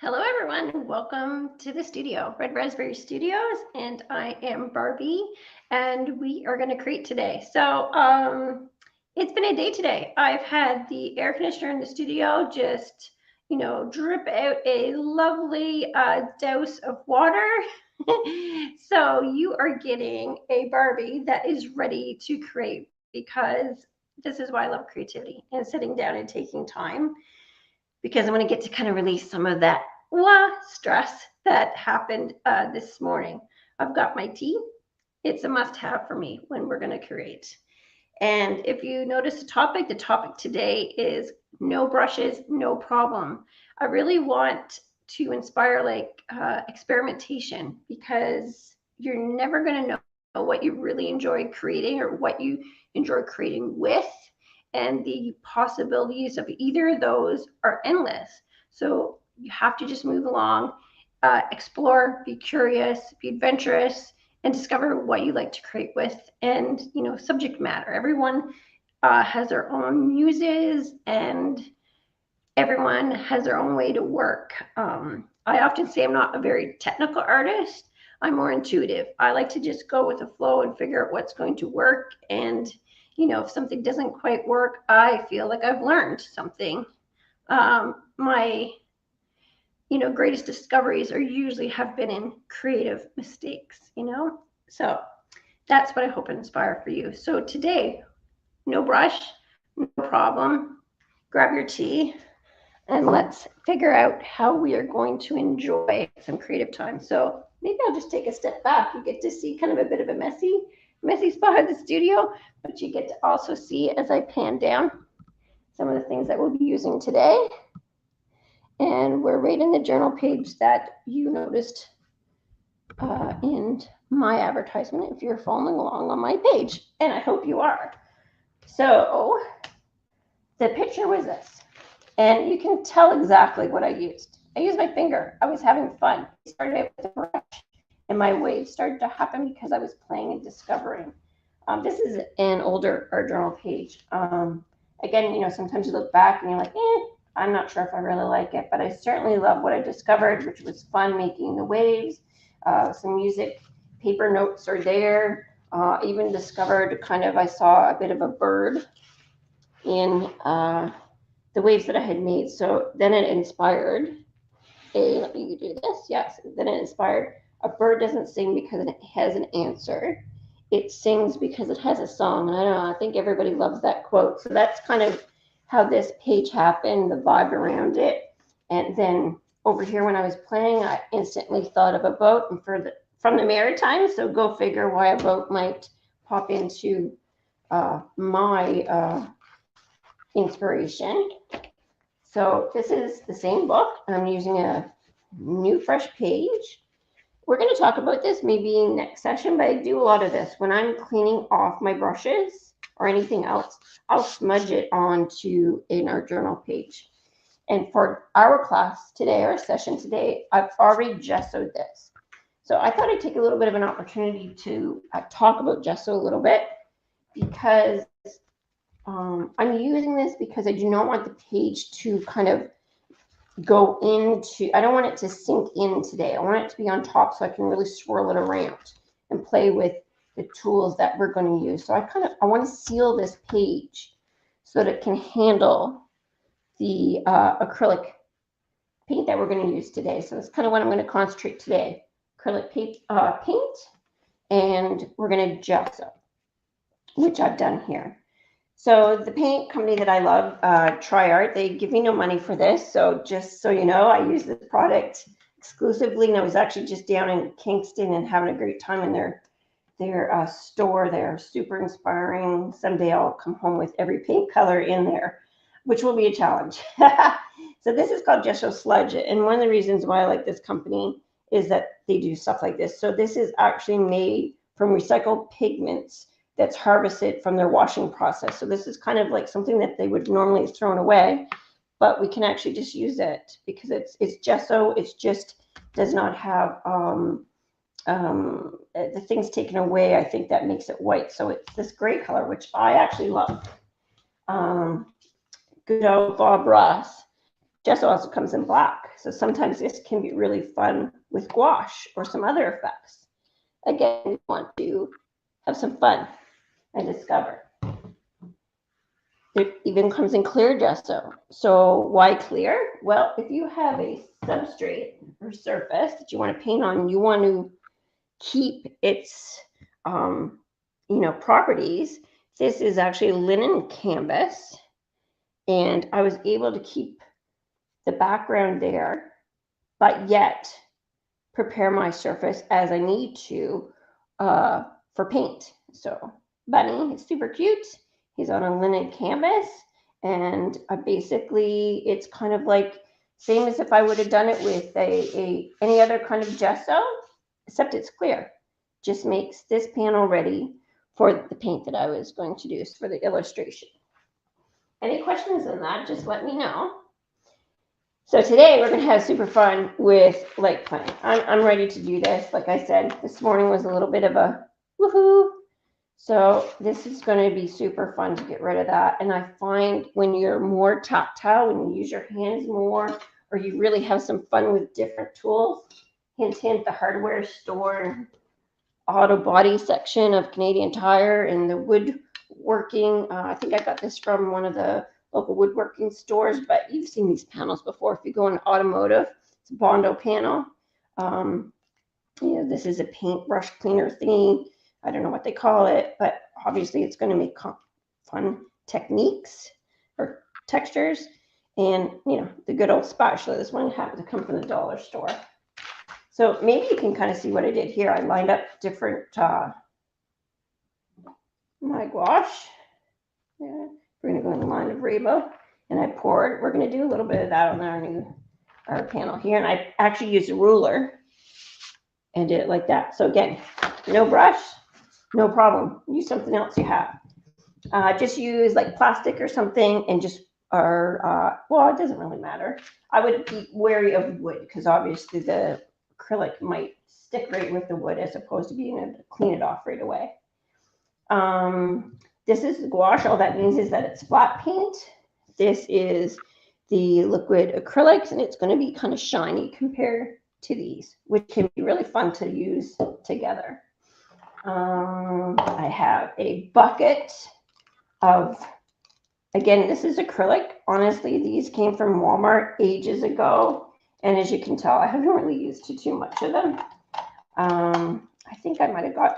Hello, everyone. Welcome to the studio, Red Raspberry Studios, and I am Barbie, and we are going to create today. It's been a day today. I've had the air conditioner in the studio just, drip out a lovely dose of water. So you are getting a Barbie that is ready to create because this is why I love creativity and sitting down and taking time because I'm going to get to kind of release some of that stress that happened this morning. I've got my tea. It's a must have for me when we're going to create. And if you notice the topic today is no brushes, no problem. I really want to inspire experimentation because you're never going to know what you really enjoy creating or what you enjoy creating with. And the possibilities of either of those are endless. So you have to just move along, explore, be curious, be adventurous, and discover what you like to create with. And subject matter. Everyone has their own muses, and everyone has their own way to work. I often say I'm not a very technical artist. I'm more intuitive. I like to just go with the flow and figure out what's going to work. And if something doesn't quite work, I feel like I've learned something. My greatest discoveries are usually have been in creative mistakes, So that's what I hope and inspire for you. So today, no brush, no problem. Grab your tea and let's figure out how we are going to enjoy some creative time. So maybe I'll just take a step back. You get to see kind of a bit of a messy spot of the studio, but you get to also see as I pan down some of the things that we'll be using today. And we're right in the journal page that you noticed in my advertisement if you're following along on my page, and I hope you are. So the picture was this, and you can tell exactly what I used. I used my finger. I was having fun. I started out with a brush, and my waves started to happen because I was playing and discovering. This is an older art journal page. Again, sometimes you look back and you're like, I'm not sure if I really like it, but I certainly love what I discovered, which was fun making the waves, some music, paper notes are there. Even discovered I saw a bit of a bird in the waves that I had made. So then it inspired let me do this. Yes. Then it inspired a bird doesn't sing because it has an answer. It sings because it has a song. And I don't know, I think everybody loves that quote. So that's kind of how this page happened, the vibe around it. And then over here when I was playing, I instantly thought of a boat and from the Maritimes. So go figure why a boat might pop into my inspiration. So this is the same book, and I'm using a new fresh page. We're going to talk about this maybe next session, but I do a lot of this. When I'm cleaning off my brushes or anything else, I'll smudge it onto an art journal page. And for our class today, our session today, I've already gessoed this. So I thought I'd take a little bit of an opportunity to talk about gesso a little bit because I'm using this because I do not want the page to kind of go into, I don't want it to sink in today. I want it to be on top so I can really swirl it around and play with the tools that we're going to use. So I want to seal this page so that it can handle the acrylic paint that we're going to use today. So that's kind of what I'm going to concentrate today. Acrylic paint, and we're going to gesso, which I've done here. So the paint company that I love, TriArt, they give me no money for this. So just so you know, I use this product exclusively. And I was actually just down in Kingston and having a great time in their store. They're super inspiring. Someday I'll come home with every paint color in there, which will be a challenge. So this is called Gesso Sludge. And one of the reasons why I like this company is that they do stuff like this. So this is actually made from recycled pigments that's harvested from their washing process. So this is kind of like something that they would normally have thrown away, but we can actually just use it because it's gesso. It's just does not have the things taken away. I think that makes it white. So it's this gray color, which I actually love. Good old Bob Ross. Gesso also comes in black. So sometimes this can be really fun with gouache or some other effects. Again, we want to have some fun and discover. It even comes in clear gesso. So why clear? Well, if you have a substrate or surface that you want to paint on, you want to keep its properties. This is actually linen canvas, and I was able to keep the background there, but yet prepare my surface as I need to for paint. So Bunny is super cute. He's on a linen canvas, and basically it's kind of like same as if I would have done it with any other kind of gesso, except it's clear. Just makes this panel ready for the paint that I was going to do for the illustration. Any questions on that, just let me know. So today we're going to have super fun with lake playing. I'm ready to do this. Like I said, this morning was a little bit of a woohoo. So this is going to be super fun to get rid of that. And I find when you're more tactile, when you use your hands more, or you really have some fun with different tools, hint, hint, the hardware store, auto body section of Canadian Tire and the woodworking. I think I got this from one of the local woodworking stores, but you've seen these panels before. If you go in automotive, it's a Bondo panel. This is a paintbrush cleaner thingy. I don't know what they call it, but obviously it's going to make fun techniques or textures. And, the good old spatula. This one happened to come from the dollar store. So maybe you can kind of see what I did here. I lined up different, my gouache. Yeah. We're going to go in the line of rainbow, and I poured. We're going to do a little bit of that on our panel here, and I actually used a ruler and did it like that. So again, no brush, no problem. Use something else you have. Just use like plastic or something, and just well, it doesn't really matter. I would be wary of wood because obviously the acrylic might stick right with the wood as opposed to being able to clean it off right away. This is gouache. All that means is that it's flat paint. This is the liquid acrylics, and it's going to be kind of shiny compared to these, which can be really fun to use together. I have a bucket of, again, this is acrylic. Honestly, these came from Walmart ages ago, and as you can tell, I haven't really used too much of them. I think I might have got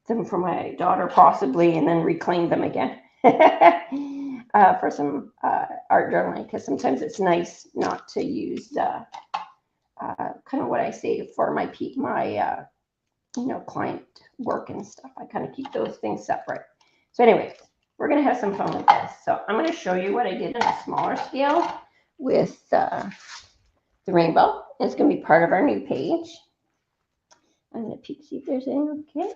them for my daughter possibly, and then reclaimed them again for some art journaling, because sometimes it's nice not to use kind of what I say for my client work and stuff. I kind of keep those things separate. So anyways, we're going to have some fun with this. So I'm going to show you what I did on a smaller scale with the rainbow. It's going to be part of our new page. I'm going to peek, see if there's any. Okay.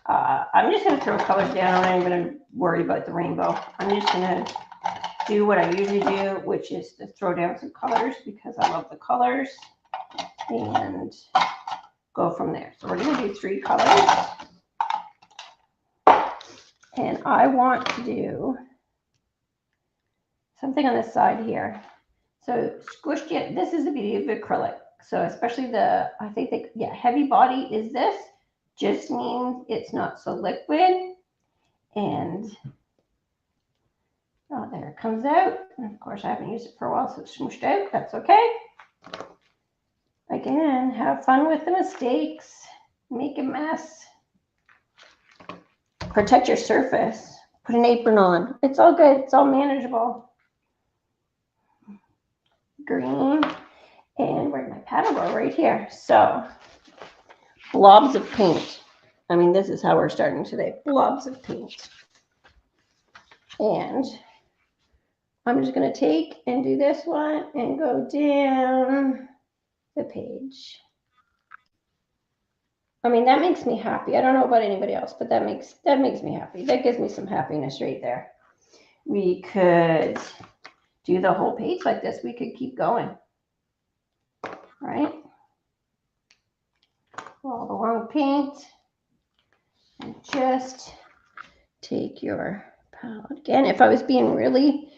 I'm just going to throw colors down. I'm not even going to worry about the rainbow. I'm just going to do what I usually do, which is to throw down some colors because I love the colors, and go from there. So we're going to do 3 colors. And I want to do something on this side here. So squished it. This is the beauty of acrylic. So especially heavy body is this. Just means it's not so liquid. And there it comes out. And of course, I haven't used it for a while, so it's smooshed out. That's okay. Again, have fun with the mistakes. Make a mess. Protect your surface. Put an apron on. It's all good. It's all manageable. Green. And where's my paddle go? Right here. So, blobs of paint. I mean, this is how we're starting today. Blobs of paint. And I'm just going to take and do this one and go down the page. I mean, that makes me happy. I don't know about anybody else, but that makes me happy. That gives me some happiness right there. We could do the whole page like this. We could keep going, right? All the long paint, and just take your palette. Again, if I was being really,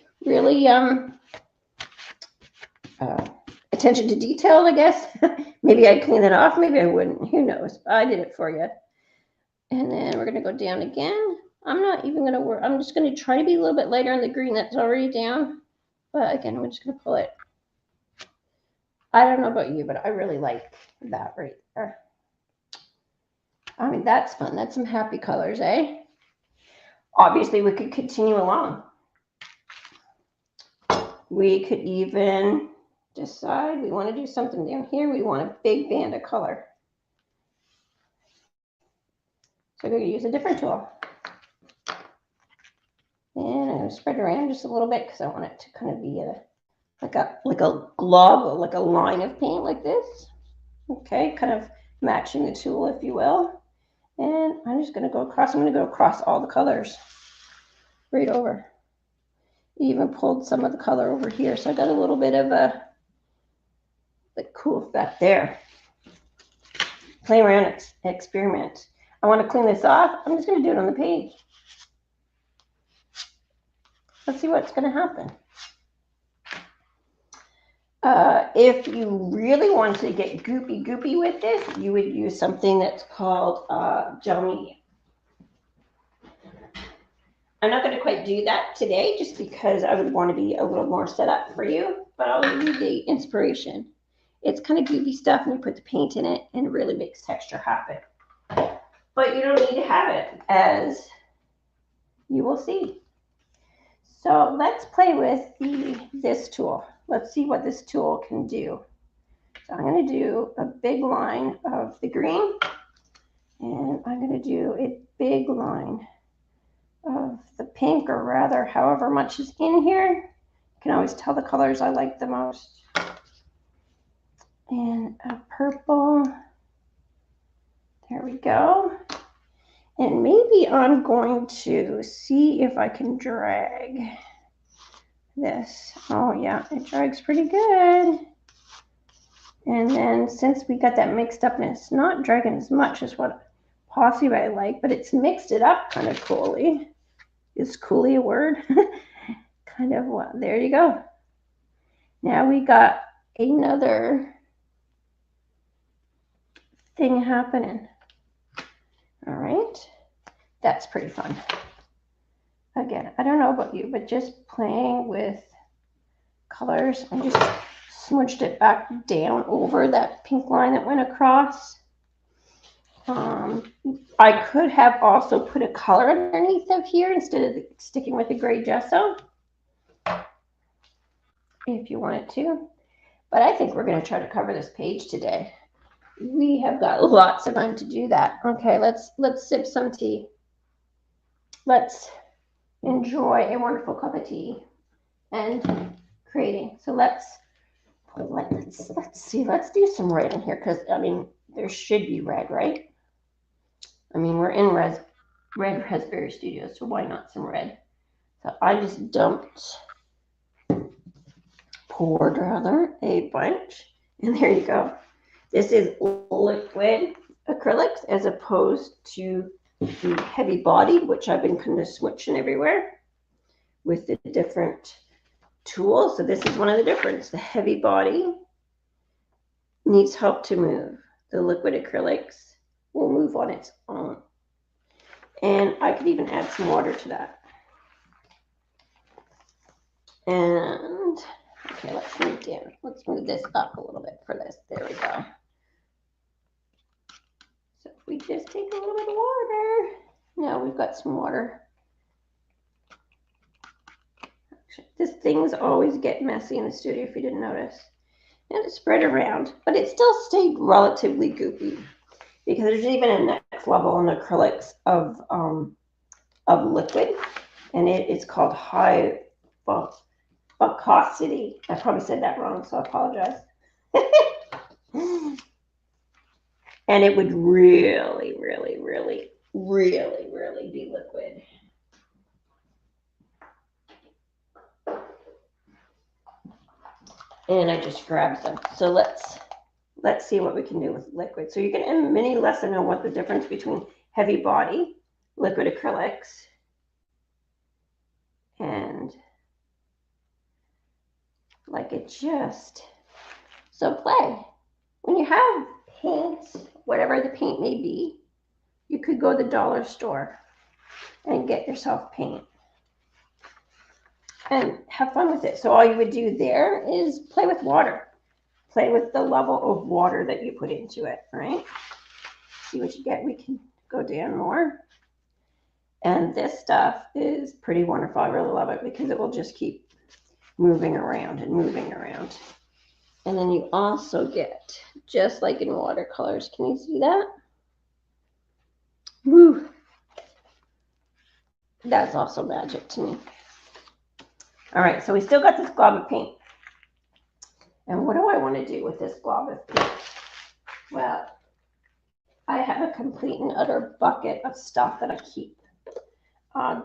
it's attention to detail, I guess. Maybe I'd clean it off, maybe I wouldn't. Who knows? I did it for you. And then we're going to go down again. I'm not even going to work. I'm just going to try to be a little bit lighter on the green that's already down. But again, we're just going to pull it. I don't know about you, but I really like that right there. I mean, that's fun. That's some happy colors, eh? Obviously, we could continue along. We could even decide we want to do something down here. We want a big band of color. So we're going to use a different tool. And I'm going to spread it around just a little bit because I want it to kind of be like a glob, like a line of paint like this. Okay, kind of matching the tool, if you will. And I'm just going to go across. I'm going to go across all the colors right over. Even pulled some of the color over here. So I got a little bit of a cool effect there. Play around, experiment. I want to clean this off. I'm just going to do it on the page. Let's see what's going to happen. If you really wanted to get goopy with this, you would use something that's called gel media. I'm not going to quite do that today just because I would want to be a little more set up for you, but I'll give you the inspiration. It's kind of goopy stuff and you put the paint in it and it really makes texture happen. But you don't need to have it, as you will see. So let's play with this tool. Let's see what this tool can do. So I'm going to do a big line of the green, and I'm going to do a big line of the pink, or rather however much is in here. You can always tell the colors I like the most. And a purple. There we go. And maybe I'm going to see if I can drag this. Oh yeah, it drags pretty good. And then since we got that mixed up and it's not dragging as much as what possibly I like, but it's mixed it up kind of coolly. Is coolly a word? Kind of what? There you go. Now we got another thing happening. All right. That's pretty fun. Again, I don't know about you, but just playing with colors and just smooched it back down over that pink line that went across. I could have also put a color underneath of here instead of sticking with the gray gesso, if you wanted to. But I think we're going to try to cover this page today. We have got lots of time to do that. Okay, let's sip some tea. Let's enjoy a wonderful cup of tea and creating. So let's see. Let's do some red in here because I mean there should be red, right? I mean we're in Red Raspberry Studio, so why not some red? So I just poured rather a bunch, and there you go. This is liquid acrylics as opposed to the heavy body, which I've been kind of switching everywhere with the different tools. So this is one of the difference. The heavy body needs help to move. The liquid acrylics will move on its own. And I could even add some water to that. And okay, let's move down. Let's move this up a little bit for this. There we go. So if we just take a little bit of water. Now we've got some water. These things always get messy in the studio if you didn't notice. And it spread around, but it still stayed relatively goopy because there's even a next level on the acrylics of liquid, and it's called high viscosity. I probably said that wrong, so I apologize. And it would really be liquid. And I just grabbed them. So let's see what we can do with liquid. So you can, in a mini lesson, know what the difference between heavy body, liquid acrylics, and like it just So play. When you have paint, whatever the paint may be, you could go to the dollar store and get yourself paint and have fun with it. So all you would do there is play with water. Play with the level of water that you put into it, right? See what you get. We can go down more. And this stuff is pretty wonderful. I really love it because it will just keep moving around and moving around. And then you also get, just like in watercolors, can you see that? Woo! That's also magic to me. All right, so we still got this glob of paint. And what do I want to do with this glob of paint? Well, I have a complete and utter bucket of stuff that I keep. I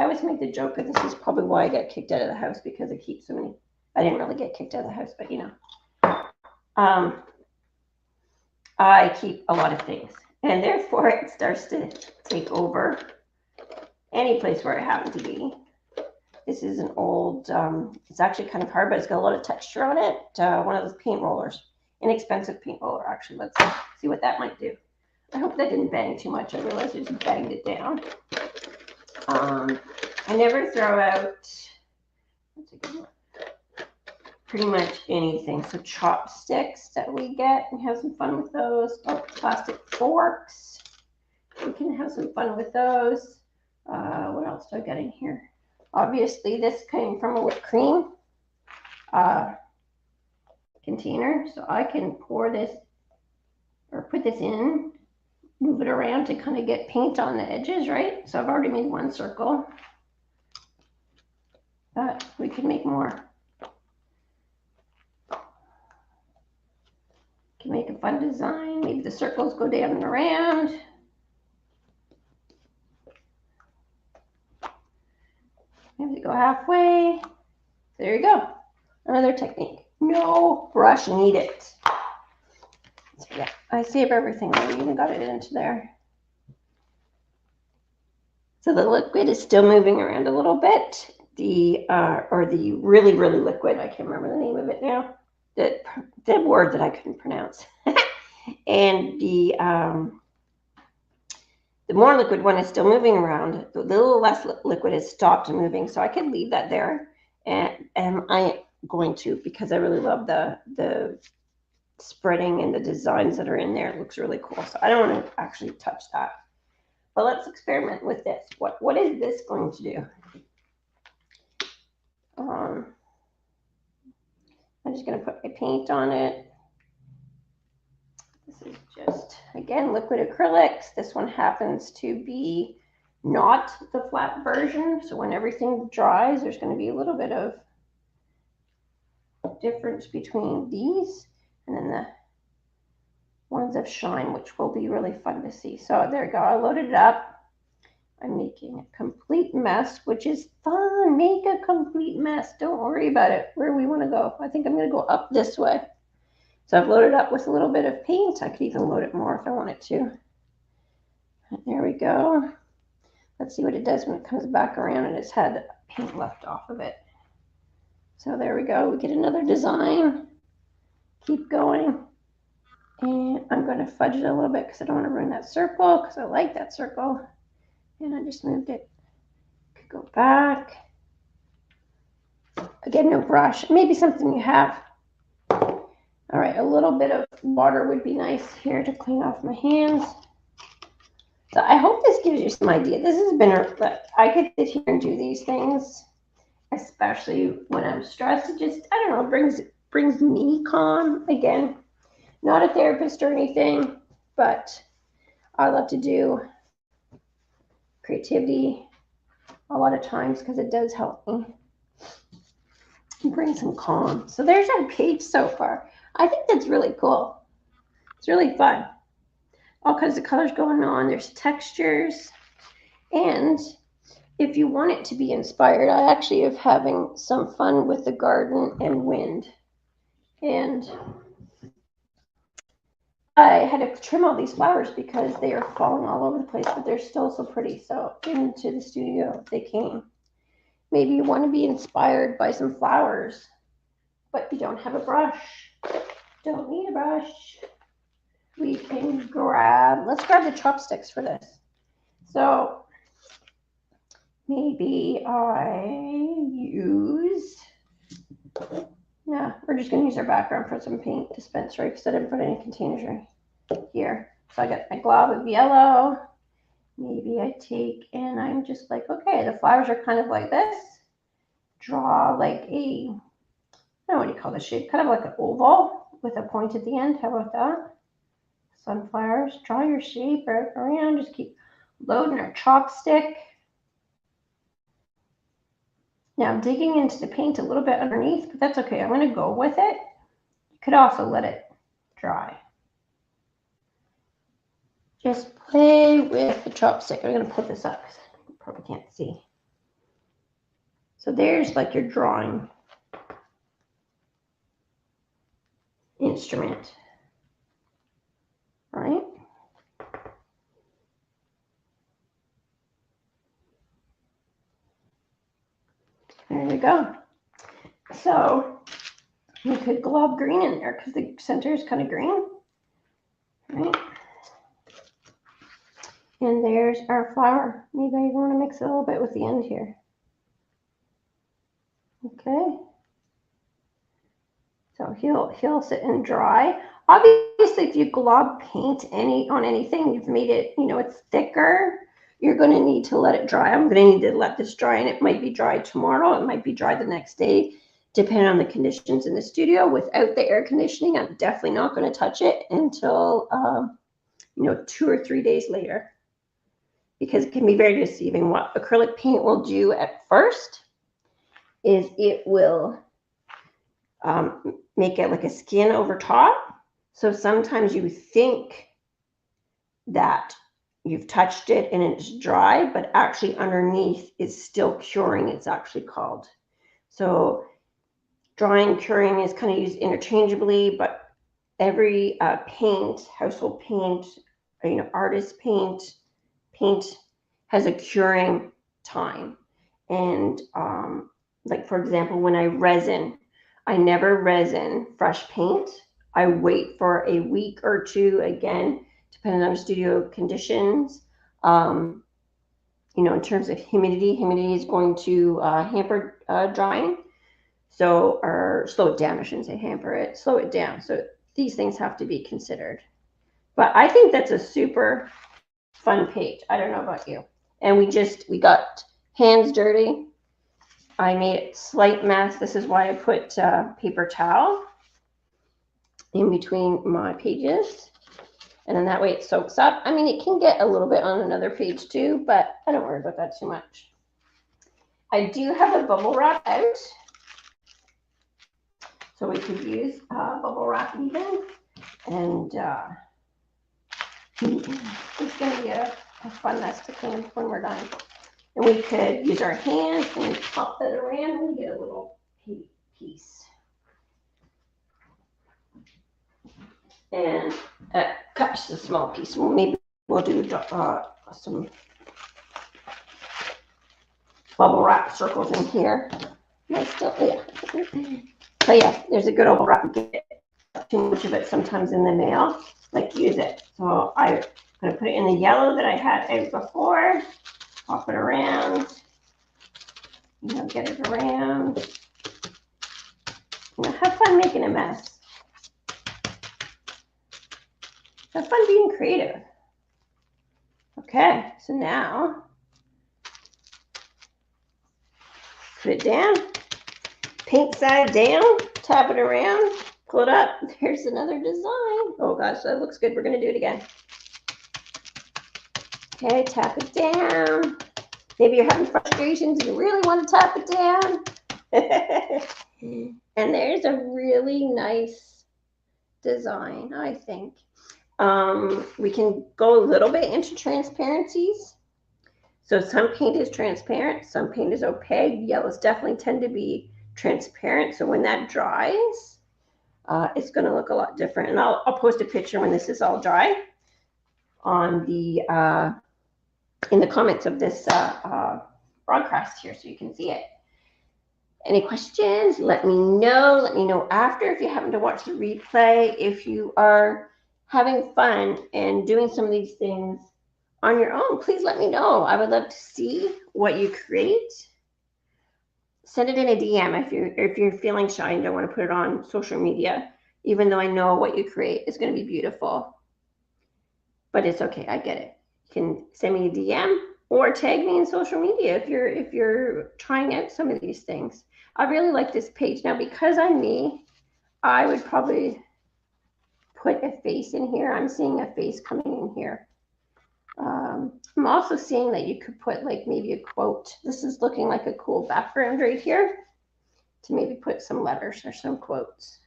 always make the joke that this is probably why I got kicked out of the house, because I keep so many. I didn't really get kicked out of the house, but you know. I keep a lot of things, and therefore it starts to take over any place where I happen to be. This is an old, it's actually kind of hard, but it's got a lot of texture on it. One of those paint rollers, inexpensive paint roller, actually. Let's see what that might do. I hope that didn't bang too much. I realized I just banged it down. I never throw out, that's a good one, pretty much anything. So chopsticks that we get, and have some fun with those. Oh, plastic forks, we can have some fun with those. What else do I got in here? Obviously, this came from a whipped cream container, so I can pour this or put this in, move it around to kind of get paint on the edges, right? So I've already made one circle, but we can make more. Can make a fun design. Maybe the circles go down and around. Maybe go halfway. There you go. Another technique. No brush needed. So yeah, I save everything. I even got it into there. So the liquid is still moving around a little bit. The really, really liquid, I can't remember the name of it now. The word that I couldn't pronounce. And the more liquid one is still moving around. The little less liquid has stopped moving, so I can leave that there. And I'm going to, because I really love the spreading and the designs that are in there. It looks really cool. So I don't want to actually touch that. But let's experiment with this. What is this going to do? I'm just going to put my paint on it. This is just, again, liquid acrylics. This one happens to be not the flat version. So when everything dries, there's going to be a little bit of difference between these and then the ones of shine, which will be really fun to see. So there we go. I loaded it up. I'm making a complete mess, which is fun. Make a complete mess. Don't worry about it. Where we want to go. I think I'm going to go up this way. So I've loaded up with a little bit of paint. I could even load it more if I wanted to. And there we go. Let's see what it does when it comes back around and it's had paint left off of it. So there we go. We get another design. Keep going. And I'm going to fudge it a little bit because I don't want to ruin that circle, because I like that circle. And I just moved it. Could go back. Again, no brush. Maybe something you have. All right, a little bit of water would be nice here to clean off my hands. So I hope this gives you some idea. This has been, I could sit here and do these things, especially when I'm stressed. It just, I don't know, brings me calm. Again, not a therapist or anything, but I love to do creativity a lot of times because it does help me bring some calm. So there's our page so far. I think that's really cool. It's really fun. All kinds of colors going on. There's textures. And if you want it to be inspired, I actually am having some fun with the garden and wind. And I had to trim all these flowers because they are falling all over the place, but they're still so pretty. So into the studio they came. Maybe you want to be inspired by some flowers, but you don't have a brush. don't need a brush. We can let's grab the chopsticks for this. So maybe we're just going to use our background for some paint dispenser because I didn't put any containers right here. So I got my glob of yellow. Maybe I take, and I'm just like, okay, the flowers are kind of like this. Draw like I don't know, what do you call this shape? Kind of like an oval with a point at the end. How about that? Sunflowers. Draw your shape right around. Just keep loading our chopstick. Now I'm digging into the paint a little bit underneath, but that's okay. I'm going to go with it. You could also let it dry. Just play with the chopstick. I'm going to put this up because you probably can't see. So there's like your drawing instrument, right? There you go. So you could glob green in there because the center is kind of green, right? And there's our flower. Maybe I want to mix it a little bit with the end here. Okay. So he'll sit and dry. Obviously, if you glob paint on anything, you've made it, it's thicker. You're going to need to let it dry. I'm going to need to let this dry, and it might be dry tomorrow. It might be dry the next day, depending on the conditions in the studio. Without the air conditioning, I'm definitely not going to touch it until 2 or 3 days later, because it can be very deceiving. What acrylic paint will do at first is it will make it like a skin over top. So sometimes you think that you've touched it and it's dry, but actually underneath is still curing, it's actually called. So drying, curing is kind of used interchangeably, but every paint, household paint, artist paint has a curing time. And like, for example, when I resin, I never resin fresh paint. I wait for a week or two, again, depending on studio conditions. In terms of humidity is going to hamper drying. So, or slow it down, I shouldn't say hamper it, slow it down. So these things have to be considered. But I think that's a super fun page. I don't know about you. And we got hands dirty. I made a slight mess. This is why I put paper towel in between my pages. And then that way it soaks up. I mean, it can get a little bit on another page too, but I don't worry about that too much. I do have a bubble wrap out. So we could use bubble wrap even. And it's going to be a fun mess to clean when we're done. And we could use our hands and pop that around and get a little piece. And cut just a small piece. Well, maybe we'll do some bubble wrap circles in here. So yeah, there's a good old wrap. Get too much of it sometimes in the mail. Like, use it. So I'm going to put it in the yellow that I had out before. Pop it around, get it around. Have fun making a mess. Have fun being creative. Okay, so now put it down, paint side down, tap it around, pull it up. There's another design. Oh gosh, that looks good. We're going to do it again. Okay, tap it down. Maybe you're having frustrations. You really want to tap it down. And there's a really nice design, I think. We can go a little bit into transparencies. So some paint is transparent, some paint is opaque. Yellows definitely tend to be transparent. So when that dries, it's going to look a lot different. And I'll post a picture when this is all dry on the in the comments of this broadcast here, so you can see it. Any questions? Let me know. Let me know after if you happen to watch the replay. If you are having fun and doing some of these things on your own, please let me know. I would love to see what you create. Send it in a DM if you're feeling shy and don't want to put it on social media, even though I know what you create is going to be beautiful. But it's okay. I get it. You can send me a DM or tag me in social media if you're trying out some of these things. I really like this page. Now, because I'm me, I would probably put a face in here. I'm seeing a face coming in here. I'm also seeing that you could put like maybe a quote. This is looking like a cool background right here to maybe put some letters or some quotes.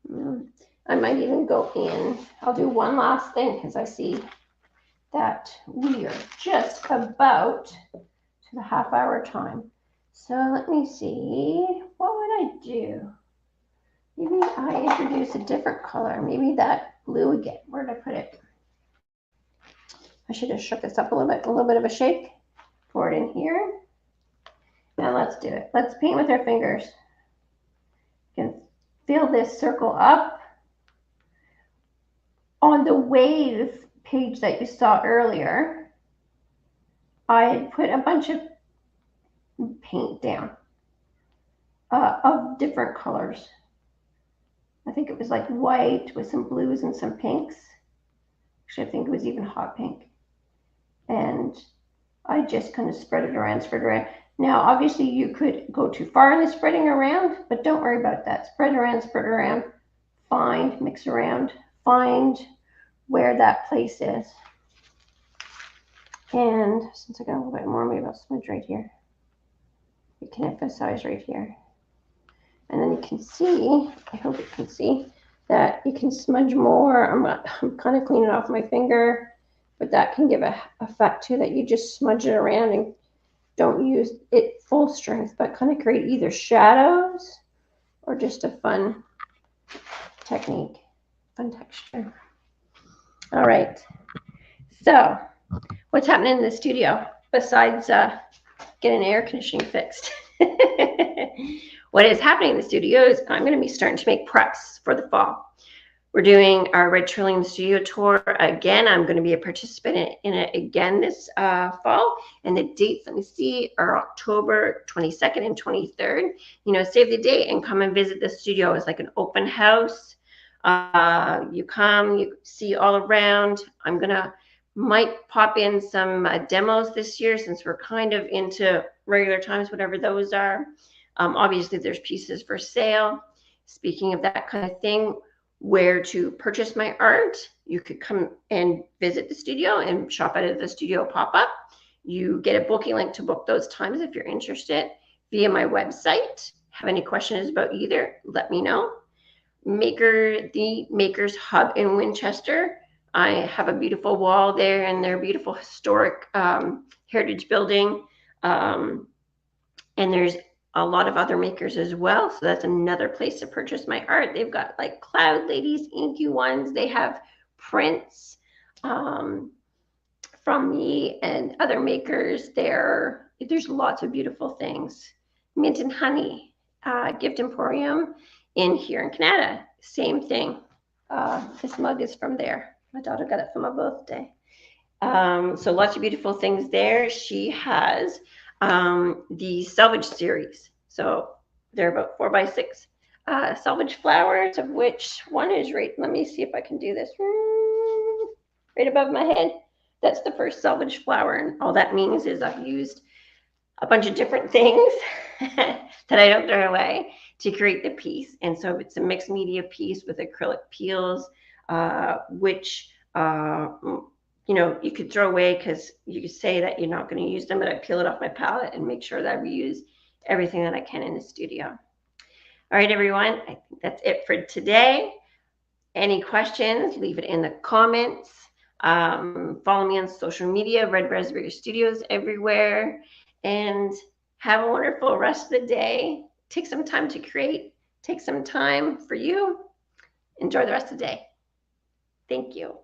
I might even go in. I'll do one last thing because I see that we are just about to the half-hour time. So let me see. What would I do? Maybe I introduce a different color. Maybe that blue again. Where did I put it? I should have shook this up a little bit of a shake. Pour it in here. Now let's do it. Let's paint with our fingers. You can fill this circle up. On the wave page that you saw earlier, I had put a bunch of paint down of different colors. I think it was like white with some blues and some pinks. Actually, I think it was even hot pink. And I just kind of spread it around. Now, obviously, you could go too far in the spreading around, but don't worry about that. Spread around, find, mix around, find where that place is. And since I got a little bit more, maybe I'll smudge right here. You can emphasize right here. And then you can see, I hope you can see, that you can smudge more. I'm kind of cleaning off my finger, but that can give a effect too, that you just smudge it around and don't use it full strength, but kind of create either shadows or just a fun technique, fun texture. All right, so what's happening in the studio besides getting air conditioning fixed? What is happening in the studio is I'm going to be starting to make preps for the fall. We're doing our Red Trillium Studio Tour again. I'm going to be a participant in it again this fall. And the dates, let me see, are October 22nd and 23rd. You know, save the date and come and visit the studio. It's like an open house. You come, you see all around. Might pop in some demos this year since we're kind of into regular times, whatever those are. Obviously, there's pieces for sale. Speaking of that kind of thing, where to purchase my art, you could come and visit the studio and shop out of the studio pop-up. You get a booking link to book those times if you're interested via my website. Have any questions about either, let me know. The Makers Hub in Winchester. I have a beautiful wall there and their beautiful historic heritage building. And there's a lot of other makers as well. So that's another place to purchase my art. They've got like Cloud Ladies, inky ones. They have prints from me and other makers there. There's lots of beautiful things. Mint and Honey, Gift Emporium here in Canada. Same thing. This mug is from there. My daughter got it for my birthday. So lots of beautiful things there. She has the salvage series. So they're about 4x6 salvage flowers, of which one is right. Let me see if I can do this right above my head. That's the first salvage flower. And all that means is I've used a bunch of different things that I don't throw away to create the piece. And so it's a mixed media piece with acrylic peels, which you know, you could throw away because you could say that you're not going to use them, but I peel it off my palette and make sure that I reuse everything that I can in the studio. All right, everyone, I think that's it for today. Any questions, leave it in the comments. Follow me on social media, Red Raspberry Studios everywhere, and have a wonderful rest of the day. Take some time to create, take some time for you. Enjoy the rest of the day. Thank you.